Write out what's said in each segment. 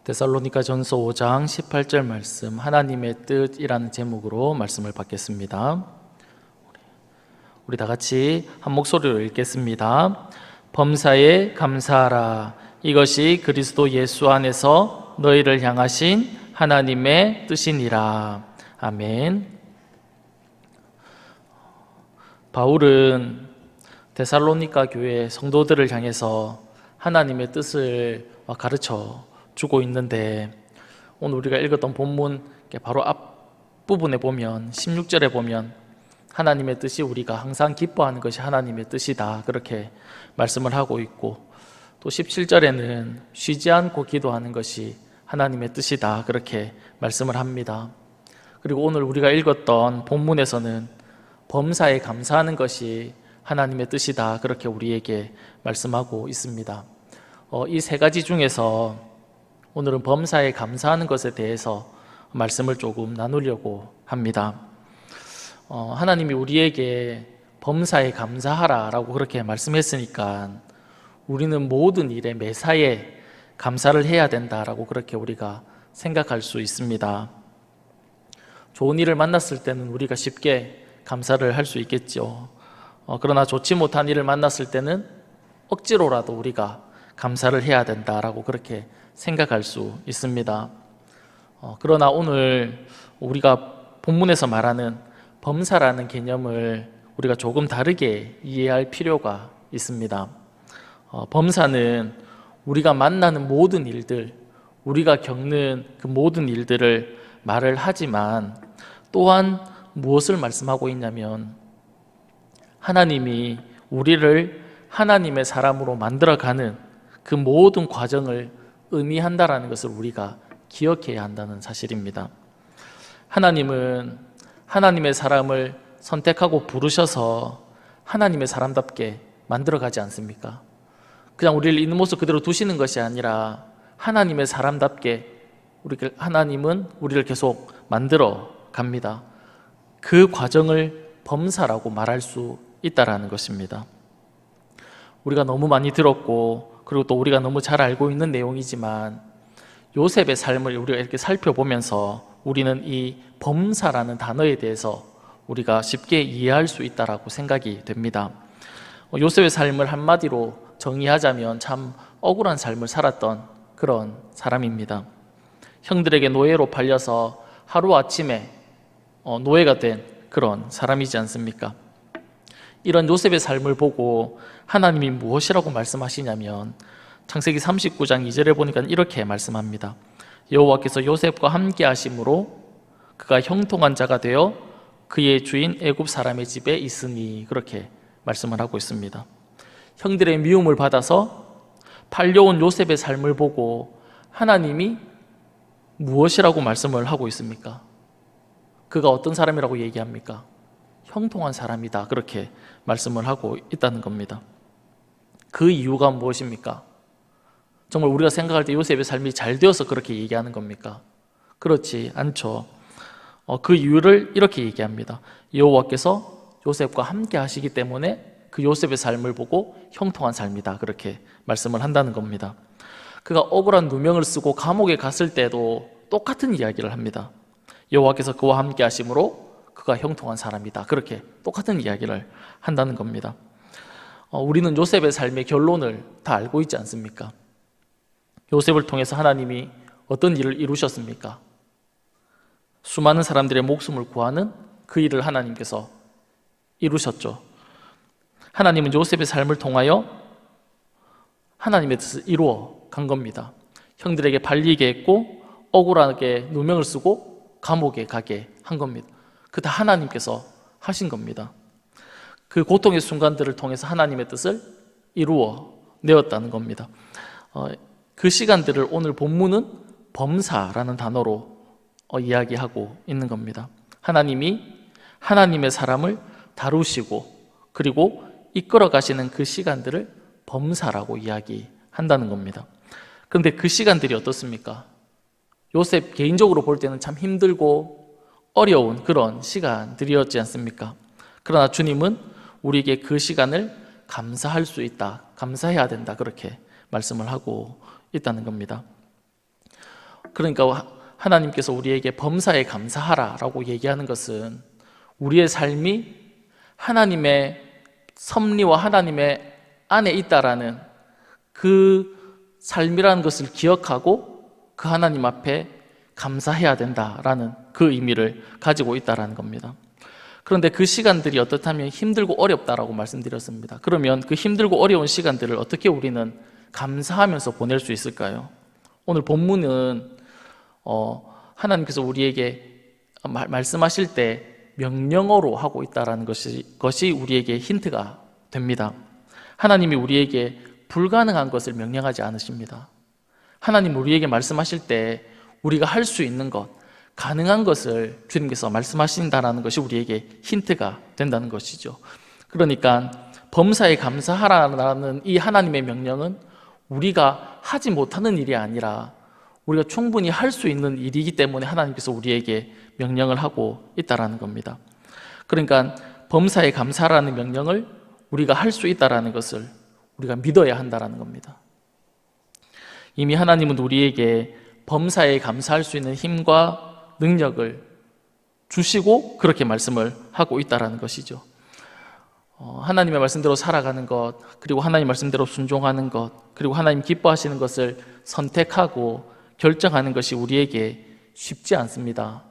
데살로니가 전서 5장 18절 말씀, 하나님의 뜻이라는 제목으로 말씀을 받겠습니다. 우리 다 같이 한 목소리로 읽겠습니다. 범사에 감사하라. 이것이 그리스도 예수 안에서 너희를 향하신 하나님의 뜻이니라. 아멘. 바울은 데살로니가 교회 성도들을 향해서 하나님의 뜻을 가르쳐 주고 있는데, 오늘 우리가 읽었던 본문 바로 앞부분에 보면 16절에 보면 하나님의 뜻이 우리가 항상 기뻐하는 것이 하나님의 뜻이다 그렇게 말씀을 하고 있고, 또 17절에는 쉬지 않고 기도하는 것이 하나님의 뜻이다 그렇게 말씀을 합니다. 그리고 오늘 우리가 읽었던 본문에서는 범사에 감사하는 것이 하나님의 뜻이다 그렇게 우리에게 말씀하고 있습니다. 이 세 가지 중에서 오늘은 범사에 감사하는 것에 대해서 말씀을 조금 나누려고 합니다. 하나님이 우리에게 범사에 감사하라 라고 그렇게 말씀했으니까 우리는 모든 일에 매사에 감사를 해야 된다라고 그렇게 우리가 생각할 수 있습니다. 좋은 일을 만났을 때는 우리가 쉽게 감사를 할 수 있겠죠. 그러나 좋지 못한 일을 만났을 때는 억지로라도 우리가 감사를 해야 된다라고 그렇게 생각할 수 있습니다. 그러나 오늘 우리가 본문에서 말하는 범사라는 개념을 우리가 조금 다르게 이해할 필요가 있습니다. 범사는 우리가 만나는 모든 일들, 우리가 겪는 그 모든 일들을 말을 하지만 또한 무엇을 말씀하고 있냐면 하나님이 우리를 하나님의 사람으로 만들어가는 그 모든 과정을 의미한다라는 것을 우리가 기억해야 한다는 사실입니다. 하나님은 하나님의 사람을 선택하고 부르셔서 하나님의 사람답게 만들어가지 않습니까? 그냥 우리를 있는 모습 그대로 두시는 것이 아니라 하나님의 사람답게 하나님은 우리를 계속 만들어 갑니다. 그 과정을 범사라고 말할 수 있다라는 것입니다. 우리가 너무 많이 들었고 그리고 또 우리가 너무 잘 알고 있는 내용이지만 요셉의 삶을 우리가 이렇게 살펴보면서 우리는 이 범사라는 단어에 대해서 우리가 쉽게 이해할 수 있다라고 생각이 됩니다. 요셉의 삶을 한마디로 정의하자면 참 억울한 삶을 살았던 그런 사람입니다. 형들에게 노예로 팔려서 하루아침에 노예가 된 그런 사람이지 않습니까? 이런 요셉의 삶을 보고 하나님이 무엇이라고 말씀하시냐면 창세기 39장 2절에 보니까 이렇게 말씀합니다. 여호와께서 요셉과 함께 하심으로 그가 형통한 자가 되어 그의 주인 애굽 사람의 집에 있으니, 그렇게 말씀을 하고 있습니다. 형들의 미움을 받아서 팔려온 요셉의 삶을 보고 하나님이 무엇이라고 말씀을 하고 있습니까? 그가 어떤 사람이라고 얘기합니까? 형통한 사람이다 그렇게 말씀을 하고 있다는 겁니다. 그 이유가 무엇입니까? 정말 우리가 생각할 때 요셉의 삶이 잘 되어서 그렇게 얘기하는 겁니까? 그렇지 않죠. 그 이유를 이렇게 얘기합니다. 여호와께서 요셉과 함께 하시기 때문에 그 요셉의 삶을 보고 형통한 삶이다 그렇게 말씀을 한다는 겁니다. 그가 억울한 누명을 쓰고 감옥에 갔을 때도 똑같은 이야기를 합니다. 여호와께서 그와 함께 하심으로 그가 형통한 사람이다 그렇게 똑같은 이야기를 한다는 겁니다. 우리는 요셉의 삶의 결론을 다 알고 있지 않습니까? 요셉을 통해서 하나님이 어떤 일을 이루셨습니까? 수많은 사람들의 목숨을 구하는 그 일을 하나님께서 이루셨죠. 하나님은 요셉의 삶을 통하여 하나님의 뜻을 이루어 간 겁니다. 형들에게 팔리게 했고 억울하게 누명을 쓰고 감옥에 가게 한 겁니다. 그 다 하나님께서 하신 겁니다. 그 고통의 순간들을 통해서 하나님의 뜻을 이루어 내었다는 겁니다. 그 시간들을 오늘 본문은 범사라는 단어로 이야기하고 있는 겁니다. 하나님이 하나님의 사람을 다루시고 그리고 이끌어 가시는 그 시간들을 범사라고 이야기한다는 겁니다. 그런데 그 시간들이 어떻습니까? 요셉 개인적으로 볼 때는 참 힘들고 어려운 그런 시간들이었지 않습니까? 그러나 주님은 우리에게 그 시간을 감사할 수 있다, 감사해야 된다 그렇게 말씀을 하고 있다는 겁니다. 그러니까 하나님께서 우리에게 범사에 감사하라라고 얘기하는 것은 우리의 삶이 하나님의 섭리와 하나님의 안에 있다라는 그 삶이라는 것을 기억하고 그 하나님 앞에 감사해야 된다라는 그 의미를 가지고 있다라는 겁니다. 그런데 그 시간들이 어떻다면 힘들고 어렵다라고 말씀드렸습니다. 그러면 그 힘들고 어려운 시간들을 어떻게 우리는 감사하면서 보낼 수 있을까요? 오늘 본문은 하나님께서 우리에게 말씀하실 때 명령어로 하고 있다는 것이 우리에게 힌트가 됩니다. 하나님이 우리에게 불가능한 것을 명령하지 않으십니다. 하나님 우리에게 말씀하실 때 우리가 할 수 있는 것, 가능한 것을 주님께서 말씀하신다는 것이 우리에게 힌트가 된다는 것이죠. 그러니까 범사에 감사하라는 이 하나님의 명령은 우리가 하지 못하는 일이 아니라 우리가 충분히 할 수 있는 일이기 때문에 하나님께서 우리에게 명령을 하고 있다는 겁니다. 그러니까 범사에 감사하라는 명령을 우리가 할 수 있다는 것을 우리가 믿어야 한다는 겁니다. 이미 하나님은 우리에게 범사에 감사할 수 있는 힘과 능력을 주시고 그렇게 말씀을 하고 있다는 것이죠. 하나님의 말씀대로 살아가는 것, 그리고 하나님 말씀대로 순종하는 것, 그리고 하나님 기뻐하시는 것을 선택하고 결정하는 것이 우리에게 쉽지 않습니다.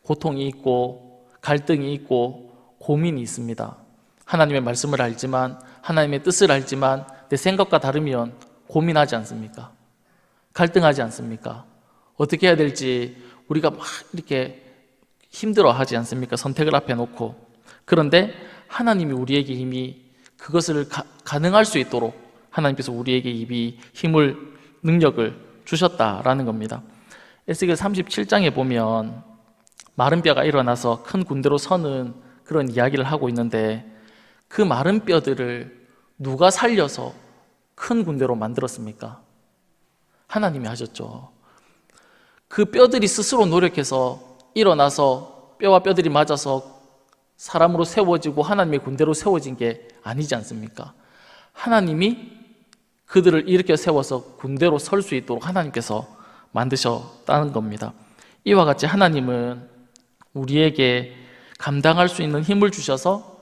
고통이 있고 갈등이 있고 고민이 있습니다. 하나님의 말씀을 알지만, 하나님의 뜻을 알지만 내 생각과 다르면 고민하지 않습니까? 갈등하지 않습니까? 어떻게 해야 될지 우리가 막 이렇게 힘들어하지 않습니까? 선택을 앞에 놓고. 그런데 하나님이 우리에게 이미 그것을 가능할 수 있도록 하나님께서 우리에게 이미 힘을, 능력을 주셨다라는 겁니다. 에스겔 37장에 보면 마른 뼈가 일어나서 큰 군대로 서는 그런 이야기를 하고 있는데, 그 마른 뼈들을 누가 살려서 큰 군대로 만들었습니까? 하나님이 하셨죠. 그 뼈들이 스스로 노력해서 일어나서 뼈와 뼈들이 맞아서 사람으로 세워지고 하나님의 군대로 세워진 게 아니지 않습니까? 하나님이 그들을 일으켜 세워서 군대로 설 수 있도록 하나님께서 만드셨다는 겁니다. 이와 같이 하나님은 우리에게 감당할 수 있는 힘을 주셔서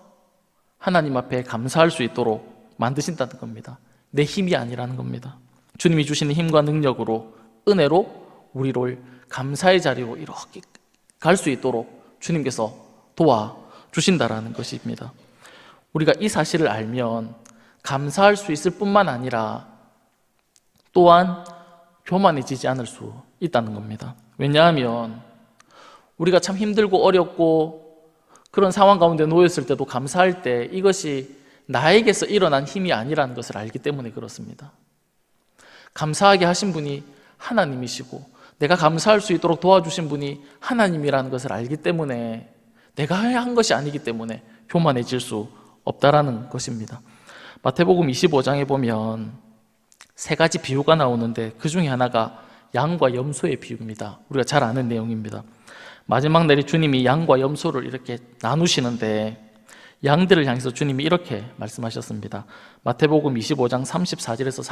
하나님 앞에 감사할 수 있도록 만드신다는 겁니다. 내 힘이 아니라는 겁니다. 주님이 주시는 힘과 능력으로, 은혜로 우리를 감사의 자리로 이렇게 갈 수 있도록 주님께서 도와주신다라는 것입니다. 우리가 이 사실을 알면 감사할 수 있을 뿐만 아니라 또한 교만해지지 않을 수 있다는 겁니다. 왜냐하면 우리가 참 힘들고 어렵고 그런 상황 가운데 놓였을 때도 감사할 때 이것이 나에게서 일어난 힘이 아니라는 것을 알기 때문에 그렇습니다. 감사하게 하신 분이 하나님이시고 내가 감사할 수 있도록 도와주신 분이 하나님이라는 것을 알기 때문에, 내가 한 것이 아니기 때문에 교만해질 수 없다라는 것입니다. 마태복음 25장에 보면 세 가지 비유가 나오는데 그 중에 하나가 양과 염소의 비유입니다. 우리가 잘 아는 내용입니다. 마지막 날에 주님이 양과 염소를 이렇게 나누시는데 양들을 향해서 주님이 이렇게 말씀하셨습니다. 마태복음 25장 34절에서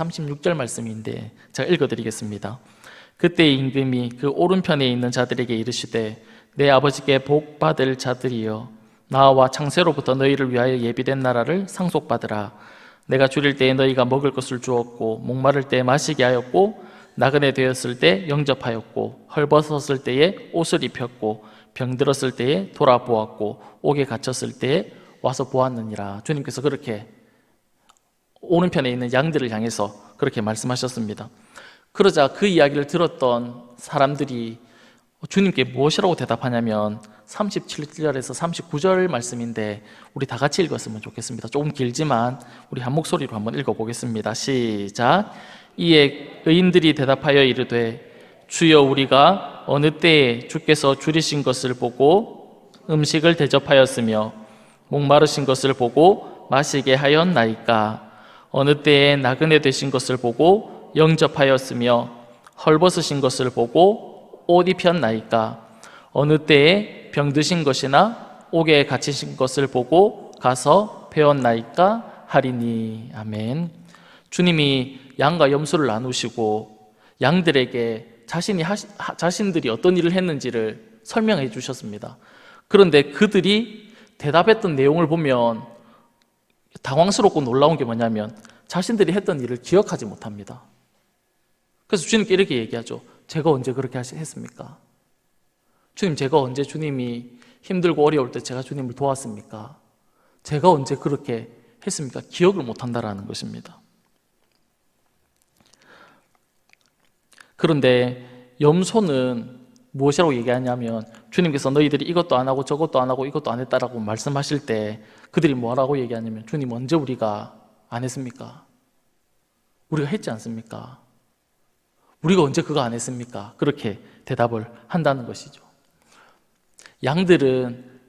36절 말씀인데 제가 읽어드리겠습니다. 그때 임금이 그 오른편에 있는 자들에게 이르시되 내 아버지께 복 받을 자들이여, 나와 창세로부터 너희를 위하여 예비된 나라를 상속받으라. 내가 줄일 때에 너희가 먹을 것을 주었고, 목마를 때에 마시게 하였고, 나그네 되었을 때 영접하였고, 헐벗었을 때에 옷을 입혔고, 병들었을 때에 돌아보았고, 옥에 갇혔을 때에 와서 보았느니라. 주님께서 그렇게 오른편에 있는 양들을 향해서 그렇게 말씀하셨습니다. 그러자 그 이야기를 들었던 사람들이 주님께 무엇이라고 대답하냐면 37절에서 39절 말씀인데 우리 다 같이 읽었으면 좋겠습니다. 조금 길지만 우리 한 목소리로 한번 읽어보겠습니다. 시작. 이에 의인들이 대답하여 이르되 주여, 우리가 어느 때에 주께서 줄이신 것을 보고 음식을 대접하였으며 목마르신 것을 보고 마시게 하였나이까? 어느 때에 나그네 되신 것을 보고 영접하였으며 헐벗으신 것을 보고 옷 입혔나이까? 어느 때에 병드신 것이나 옥에 갇히신 것을 보고 가서 배웠나이까? 하리니. 아멘. 주님이 양과 염소를 나누시고 양들에게 자신들이 어떤 일을 했는지를 설명해 주셨습니다. 그런데 그들이 대답했던 내용을 보면 당황스럽고 놀라운 게 뭐냐면 자신들이 했던 일을 기억하지 못합니다. 그래서 주님께 이렇게 얘기하죠. 제가 언제 그렇게 했습니까? 주님, 제가 언제 주님이 힘들고 어려울 때 제가 주님을 도왔습니까? 제가 언제 그렇게 했습니까? 기억을 못한다라는 것입니다. 그런데 염소는 무엇이라고 얘기하냐면 주님께서 너희들이 이것도 안 하고 저것도 안 하고 이것도 안 했다라고 말씀하실 때 그들이 뭐라고 얘기하냐면 주님, 언제 우리가 안 했습니까? 우리가 했지 않습니까? 우리가 언제 그거 안 했습니까? 그렇게 대답을 한다는 것이죠. 양들은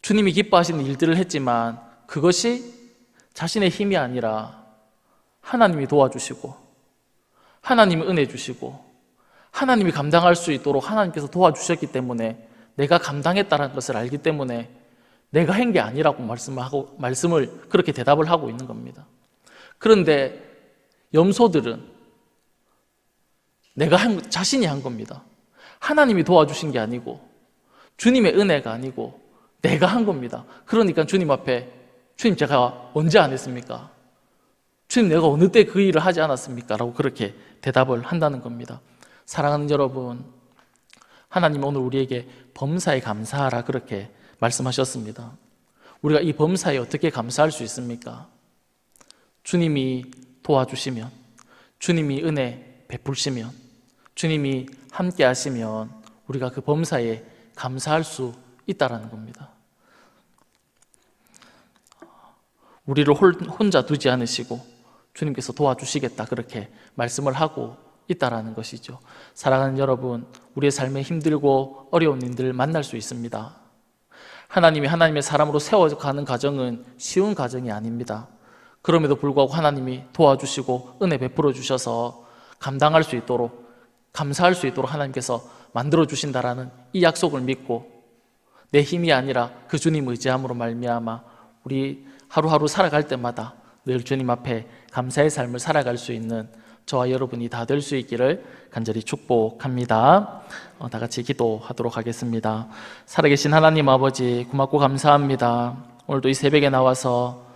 주님이 기뻐하시는 일들을 했지만 그것이 자신의 힘이 아니라 하나님이 도와주시고 하나님이 은혜 주시고 하나님이 감당할 수 있도록 하나님께서 도와주셨기 때문에 내가 감당했다는 것을 알기 때문에 내가 한 게 아니라고 말씀을 그렇게 대답을 하고 있는 겁니다. 그런데 염소들은 자신이 한 겁니다. 하나님이 도와주신 게 아니고 주님의 은혜가 아니고 내가 한 겁니다. 그러니까 주님 앞에 주님, 제가 언제 안 했습니까? 주님, 내가 어느 때 그 일을 하지 않았습니까? 라고 그렇게 대답을 한다는 겁니다. 사랑하는 여러분, 하나님 오늘 우리에게 범사에 감사하라 그렇게 말씀하셨습니다. 우리가 이 범사에 어떻게 감사할 수 있습니까? 주님이 도와주시면, 주님이 은혜 베풀시면, 주님이 함께 하시면 우리가 그 범사에 감사할 수 있다라는 겁니다. 우리를 혼자 두지 않으시고 주님께서 도와주시겠다 그렇게 말씀을 하고 있다라는 것이죠. 사랑하는 여러분, 우리의 삶에 힘들고 어려운 일들 만날 수 있습니다. 하나님이 하나님의 사람으로 세워가는 과정은 쉬운 과정이 아닙니다. 그럼에도 불구하고 하나님이 도와주시고 은혜 베풀어 주셔서 감당할 수 있도록, 감사할 수 있도록 하나님께서 만들어 주신다라는 이 약속을 믿고 내 힘이 아니라 그 주님 의지함으로 말미암아 우리 하루하루 살아갈 때마다 늘 주님 앞에 감사의 삶을 살아갈 수 있는 저와 여러분이 다 될 수 있기를 간절히 축복합니다. 다 같이 기도하도록 하겠습니다. 살아계신 하나님 아버지, 고맙고 감사합니다. 오늘도 이 새벽에 나와서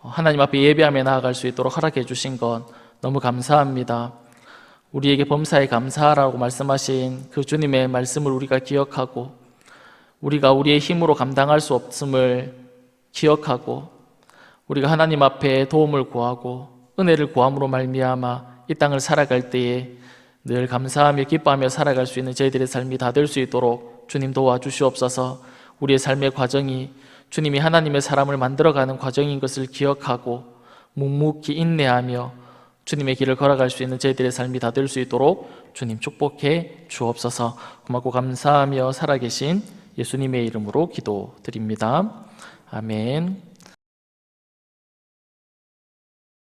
하나님 앞에 예배하며 나아갈 수 있도록 허락해 주신 것 너무 감사합니다. 우리에게 범사에 감사하라고 말씀하신 그 주님의 말씀을 우리가 기억하고 우리가 우리의 힘으로 감당할 수 없음을 기억하고 우리가 하나님 앞에 도움을 구하고 은혜를 구함으로 말미암아 이 땅을 살아갈 때에 늘 감사하며 기뻐하며 살아갈 수 있는 저희들의 삶이 다 될 수 있도록 주님 도와주시옵소서. 우리의 삶의 과정이 주님이 하나님의 사람을 만들어가는 과정인 것을 기억하고 묵묵히 인내하며 주님의 길을 걸어갈 수 있는 저희들의 삶이 다 될 수 있도록 주님 축복해 주옵소서. 고맙고 감사하며 살아계신 예수님의 이름으로 기도드립니다. 아멘.